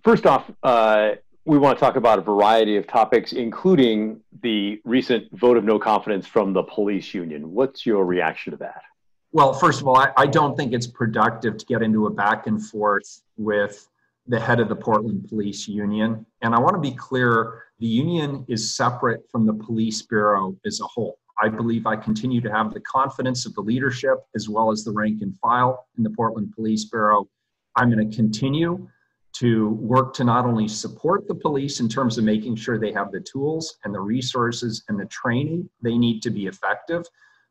First off, we want to talk about a variety of topics, including the recent vote of no confidence from the police union. What's your reaction to that? Well, first of all, I don't think it's productive to get into a back and forth with the head of the Portland Police Union. And I want to be clear, the union is separate from the police bureau as a whole. I believe I continue to have the confidence of the leadership as well as the rank and file in the Portland Police Bureau. I'm going to continue to work to not only support the police in terms of making sure they have the tools and the resources and the training they need to be effective,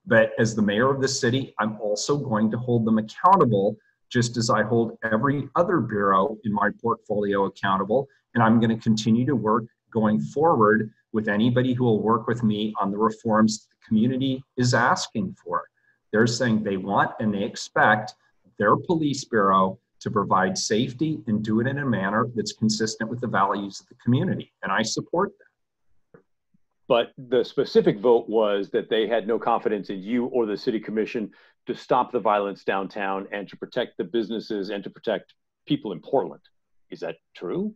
but as the mayor of the city, I'm also going to hold them accountable, just as I hold every other bureau in my portfolio accountable. And I'm going to continue to work going forward with anybody who will work with me on the reforms the community is asking for. They're saying they want and they expect their police bureau to provide safety and do it in a manner that's consistent with the values of the community. And I support that. But the specific vote was that they had no confidence in you or the city commission to stop the violence downtown and to protect the businesses and to protect people in Portland. Is that true?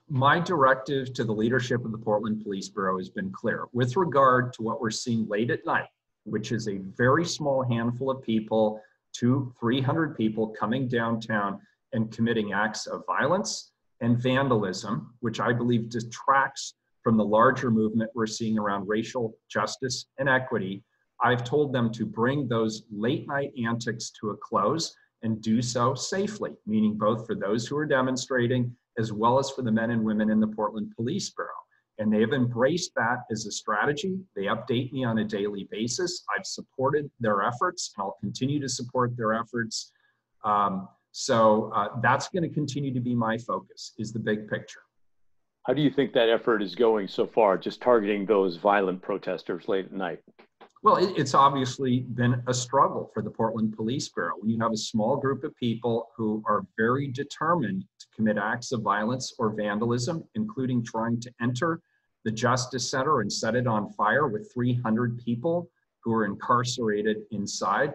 My directive to the leadership of the Portland Police Bureau has been clear. With regard to what we're seeing late at night, which is a very small handful of people, 200-300 people coming downtown and committing acts of violence and vandalism, which I believe detracts from the larger movement we're seeing around racial justice and equity, I've told them to bring those late night antics to a close and do so safely, meaning both for those who are demonstrating as well as for the men and women in the Portland Police Bureau. And they have embraced that as a strategy. They update me on a daily basis. I've supported their efforts, and I'll continue to support their efforts. So that's going to continue to be my focus, is the big picture. How do you think that effort is going so far, just targeting those violent protesters late at night? Well, it's obviously been a struggle for the Portland Police Bureau. When you have a small group of people who are very determined to commit acts of violence or vandalism, including trying to enter the Justice Center and set it on fire with 300 people who are incarcerated inside,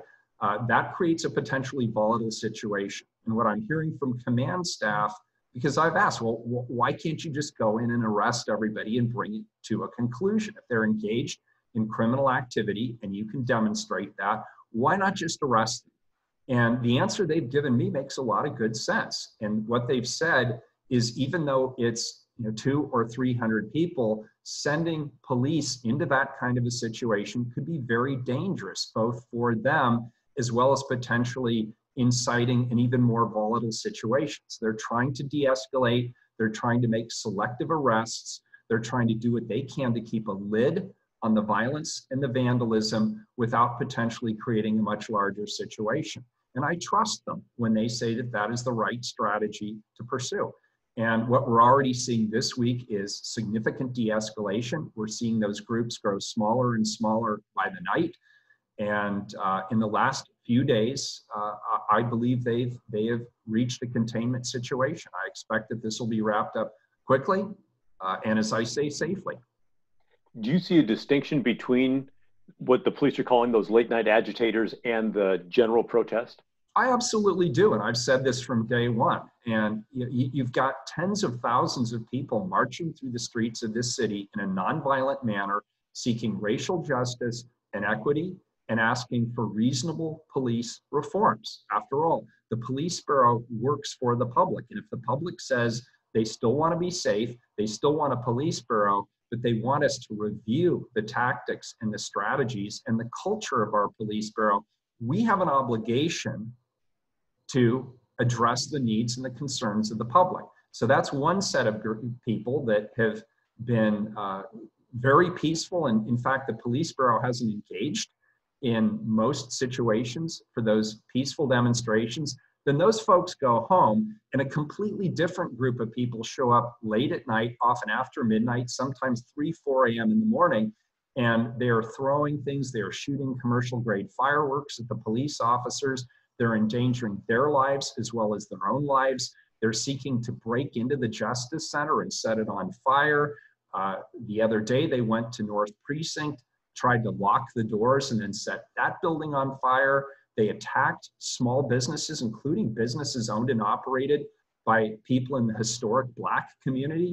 that creates a potentially volatile situation. And what I'm hearing from command staff, because I've asked, well, why can't you just go in and arrest everybody and bring it to a conclusion? If they're engaged in criminal activity and you can demonstrate that, why not just arrest them? And the answer they've given me makes a lot of good sense. And what they've said is, even though it's 200 or 300 people, sending police into that kind of a situation could be very dangerous, both for them as well as potentially inciting an even more volatile situations. They're trying to de-escalate. They're trying to make selective arrests. They're trying to do what they can to keep a lid on the violence and the vandalism without potentially creating a much larger situation. And I trust them when they say that that is the right strategy to pursue. And what we're already seeing this week is significant de-escalation. We're seeing those groups grow smaller and smaller by the night. And in the last few days, I believe they have reached a containment situation. I expect that this will be wrapped up quickly, and as I say, safely. Do you see a distinction between what the police are calling those late night agitators and the general protest? I absolutely do, and I've said this from day one. And you've got tens of thousands of people marching through the streets of this city in a nonviolent manner, seeking racial justice and equity and asking for reasonable police reforms. After all, the police bureau works for the public. And if the public says they still want to be safe, they still want a police bureau, but they want us to review the tactics and the strategies and the culture of our police bureau, we have an obligation to address the needs and the concerns of the public. So that's one set of people that have been very peaceful. And in fact, the police bureau hasn't engaged in most situations for those peaceful demonstrations. Then those folks go home and a completely different group of people show up late at night, often after midnight, sometimes 3, 4 a.m. in the morning, and they're throwing things, they're shooting commercial grade fireworks at the police officers, they're endangering their lives as well as their own lives. They're seeking to break into the Justice Center and set it on fire. The other day they went to North Precinct, tried to lock the doors and then set that building on fire. They attacked small businesses, including businesses owned and operated by people in the historic Black community,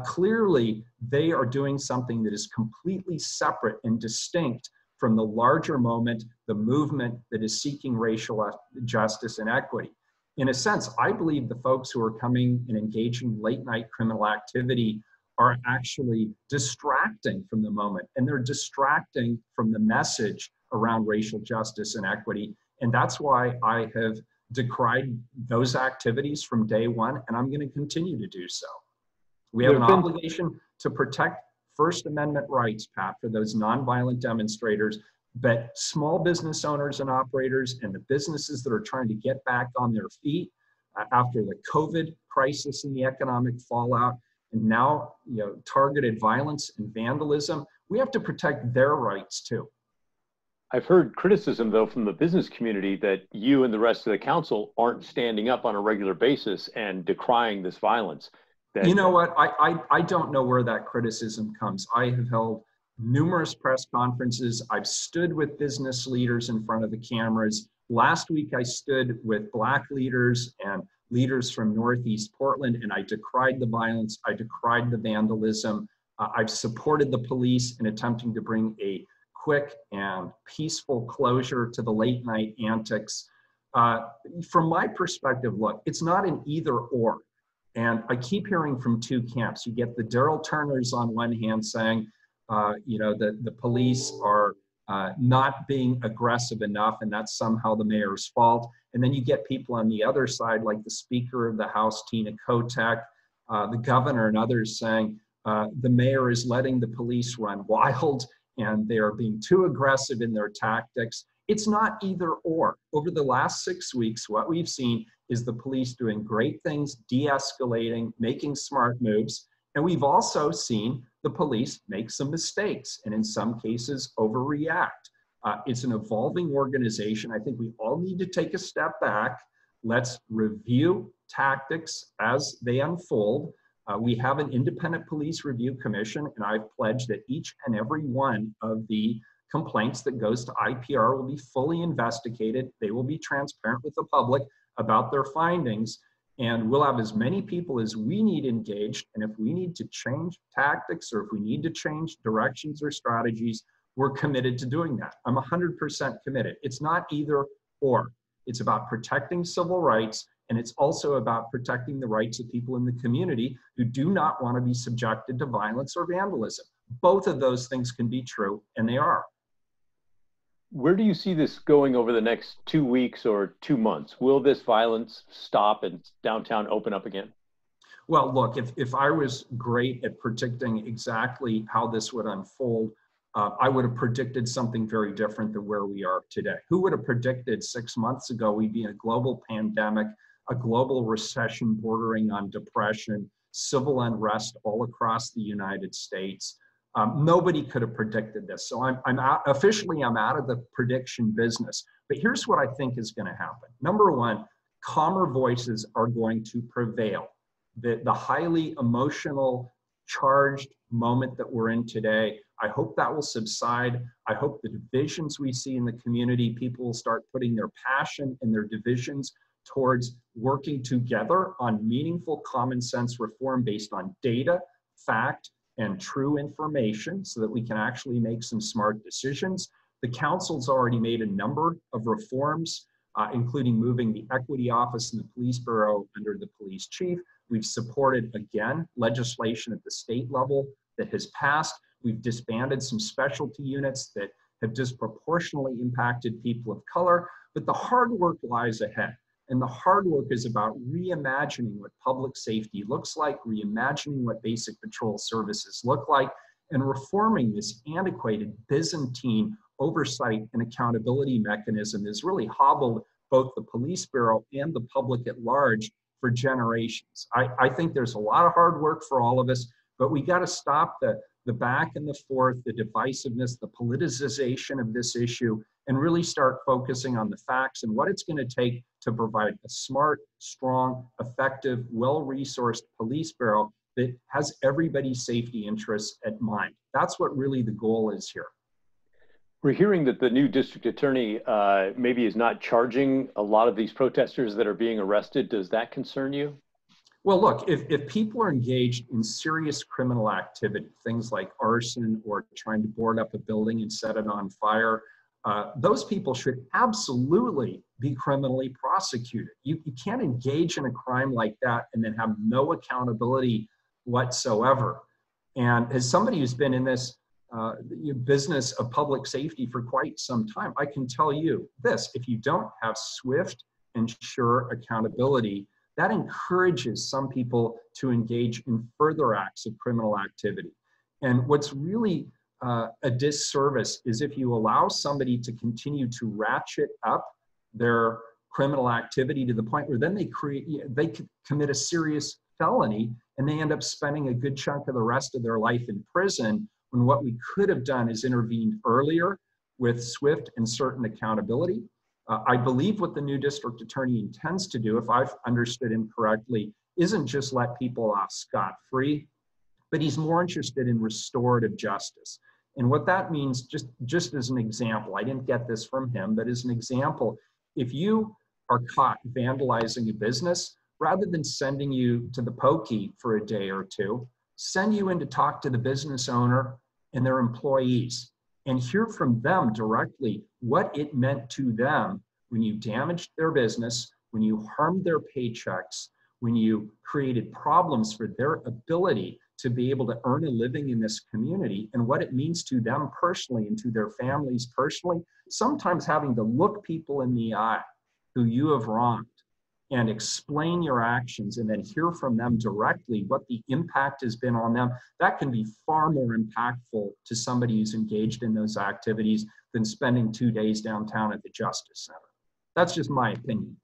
clearly they are doing something that is completely separate and distinct from the larger moment, the movement that is seeking racial justice and equity. In a sense, I believe the folks who are coming and engaging in late night criminal activity are actually distracting from the moment, and they're distracting from the message around racial justice and equity. And that's why I have decried those activities from day one, and I'm going to continue to do so. We have an obligation to protect First Amendment rights, Pat, for those nonviolent demonstrators, but small business owners and operators and the businesses that are trying to get back on their feet after the COVID crisis and the economic fallout, and now targeted violence and vandalism, we have to protect their rights too. I've heard criticism, though, from the business community that you and the rest of the council aren't standing up on a regular basis and decrying this violence. You know what? I don't know where that criticism comes. I have held numerous press conferences. I've stood with business leaders in front of the cameras. Last week, I stood with Black leaders and leaders from Northeast Portland, and I decried the violence. I decried the vandalism. I've supported the police in attempting to bring a quick and peaceful closure to the late night antics. From my perspective, look, it's not an either or. And I keep hearing from two camps. You get the Daryl Turners on one hand saying, the police are not being aggressive enough, and that's somehow the mayor's fault. And then you get people on the other side, like the Speaker of the House, Tina Kotek, the governor, and others saying the mayor is letting the police run wild and they are being too aggressive in their tactics. It's not either or. Over the last 6 weeks, what we've seen is the police doing great things, de-escalating, making smart moves. And we've also seen the police make some mistakes and in some cases overreact. It's an evolving organization. I think we all need to take a step back. Let's review tactics as they unfold. We have an independent police review commission, and I've pledged that each and every one of the complaints that goes to IPR will be fully investigated. They will be transparent with the public about their findings, and we'll have as many people as we need engaged. And if we need to change tactics or if we need to change directions or strategies, we're committed to doing that. I'm 100% committed. It's not either or. It's about protecting civil rights, and it's also about protecting the rights of people in the community who do not want to be subjected to violence or vandalism. Both of those things can be true, and they are. Where do you see this going over the next 2 weeks or 2 months? Will this violence stop and downtown open up again? Well, look, if I was great at predicting exactly how this would unfold, I would have predicted something very different than where we are today. Who would have predicted 6 months ago we'd be in a global pandemic, a global recession bordering on depression, civil unrest all across the United States? Nobody could have predicted this. So I'm out of the prediction business. But here's what I think is going to happen. Number one, calmer voices are going to prevail. The highly emotional, charged moment that we're in today, I hope that will subside. I hope the divisions we see in the community, people will start putting their passion and their divisions towards working together on meaningful common sense reform based on data, fact, and true information so that we can actually make some smart decisions. The council's already made a number of reforms, including moving the equity office in the police bureau under the police chief. We've supported, again, legislation at the state level that has passed. We've disbanded some specialty units that have disproportionately impacted people of color, but the hard work lies ahead. And the hard work is about reimagining what public safety looks like, reimagining what basic patrol services look like, and reforming this antiquated Byzantine oversight and accountability mechanism that's really hobbled both the police bureau and the public at large for generations. I think there's a lot of hard work for all of us, but we got to stop the back and the forth, the divisiveness, the politicization of this issue, and really start focusing on the facts and what it's going to take to provide a smart, strong, effective, well-resourced police bureau that has everybody's safety interests at mind. That's what really the goal is here. We're hearing that the new district attorney maybe is not charging a lot of these protesters that are being arrested. Does that concern you? Well, look, if people are engaged in serious criminal activity, things like arson or trying to board up a building and set it on fire, those people should absolutely be criminally prosecuted. You can't engage in a crime like that and then have no accountability whatsoever. And as somebody who's been in this business of public safety for quite some time, I can tell you this: if you don't have swift and sure accountability, that encourages some people to engage in further acts of criminal activity. And what's really a disservice is if you allow somebody to continue to ratchet up their criminal activity to the point where then they commit a serious felony and they end up spending a good chunk of the rest of their life in prison, when what we could have done is intervened earlier with swift and certain accountability. I believe what the new district attorney intends to do, if I've understood him correctly, isn't just let people off scot-free, but he's more interested in restorative justice. And what that means, just as an example, I didn't get this from him, but as an example, if you are caught vandalizing a business, rather than sending you to the pokey for a day or two, send you in to talk to the business owner and their employees and hear from them directly what it meant to them when you damaged their business, when you harmed their paychecks, when you created problems for their ability to be able to earn a living in this community, and what it means to them personally and to their families personally. Sometimes having to look people in the eye who you have wronged and explain your actions and then hear from them directly what the impact has been on them, that can be far more impactful to somebody who's engaged in those activities than spending 2 days downtown at the Justice Center. That's just my opinion.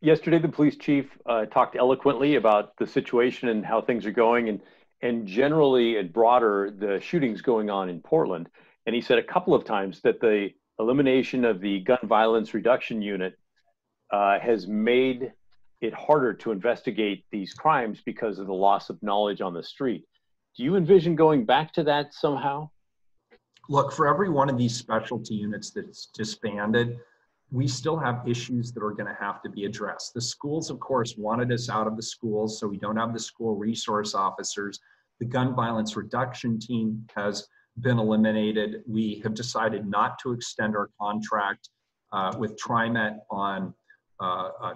Yesterday, the police chief talked eloquently about the situation and how things are going, and generally and broader, the shootings going on in Portland. And he said a couple of times that the elimination of the gun violence reduction unit has made it harder to investigate these crimes because of the loss of knowledge on the street. Do you envision going back to that somehow? Look, for every one of these specialty units that's disbanded, we still have issues that are going to have to be addressed. The schools, of course, wanted us out of the schools, so we don't have the school resource officers. The gun violence reduction team has been eliminated. We have decided not to extend our contract with TriMet on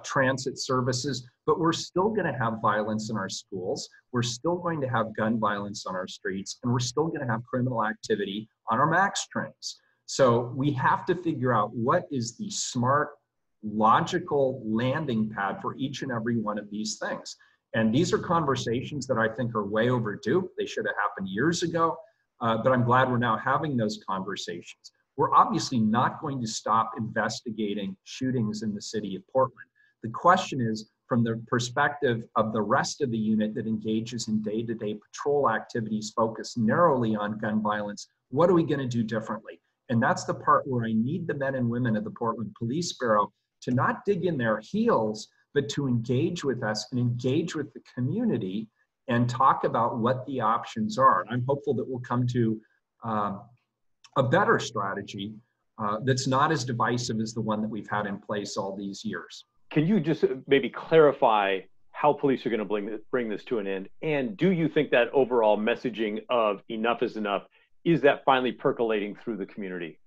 transit services, but we're still going to have violence in our schools. We're still going to have gun violence on our streets, and we're still going to have criminal activity on our MAX trains. So we have to figure out what is the smart, logical landing pad for each and every one of these things. And these are conversations that I think are way overdue. They should have happened years ago, but I'm glad we're now having those conversations. We're obviously not going to stop investigating shootings in the city of Portland. The question is, from the perspective of the rest of the unit that engages in day-to-day patrol activities focused narrowly on gun violence, what are we going to do differently? And that's the part where I need the men and women of the Portland Police Bureau to not dig in their heels, but to engage with us and engage with the community and talk about what the options are. And I'm hopeful that we'll come to a better strategy that's not as divisive as the one that we've had in place all these years. Can you just maybe clarify how police are going to bring this to an end? And do you think that overall messaging of enough is enough, is that finally percolating through the community?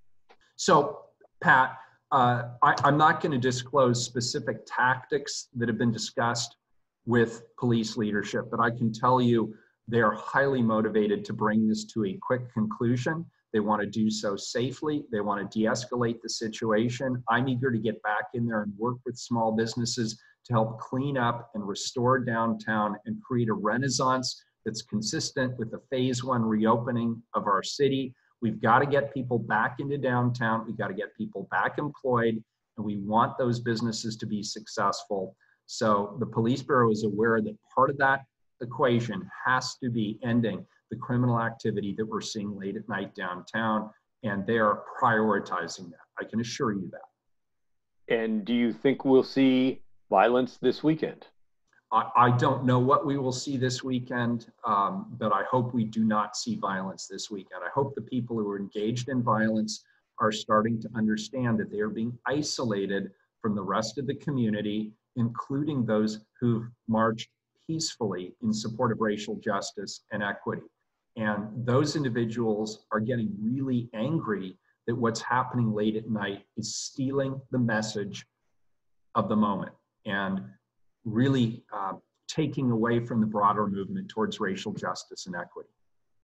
So, Pat, I'm not going to disclose specific tactics that have been discussed with police leadership, but I can tell you they are highly motivated to bring this to a quick conclusion. They want to do so safely. They want to de-escalate the situation. I'm eager to get back in there and work with small businesses to help clean up and restore downtown and create a renaissance that's consistent with the phase 1 reopening of our city. We've got to get people back into downtown. We've got to get people back employed, and we want those businesses to be successful. So the Police Bureau is aware that part of that equation has to be ending the criminal activity that we're seeing late at night downtown, and they are prioritizing that. I can assure you that. And do you think we'll see violence this weekend? I don't know what we will see this weekend, but I hope we do not see violence this weekend. I hope the people who are engaged in violence are starting to understand that they are being isolated from the rest of the community, including those who've marched peacefully in support of racial justice and equity. And those individuals are getting really angry that what's happening late at night is stealing the message of the moment and really taking away from the broader movement towards racial justice and equity.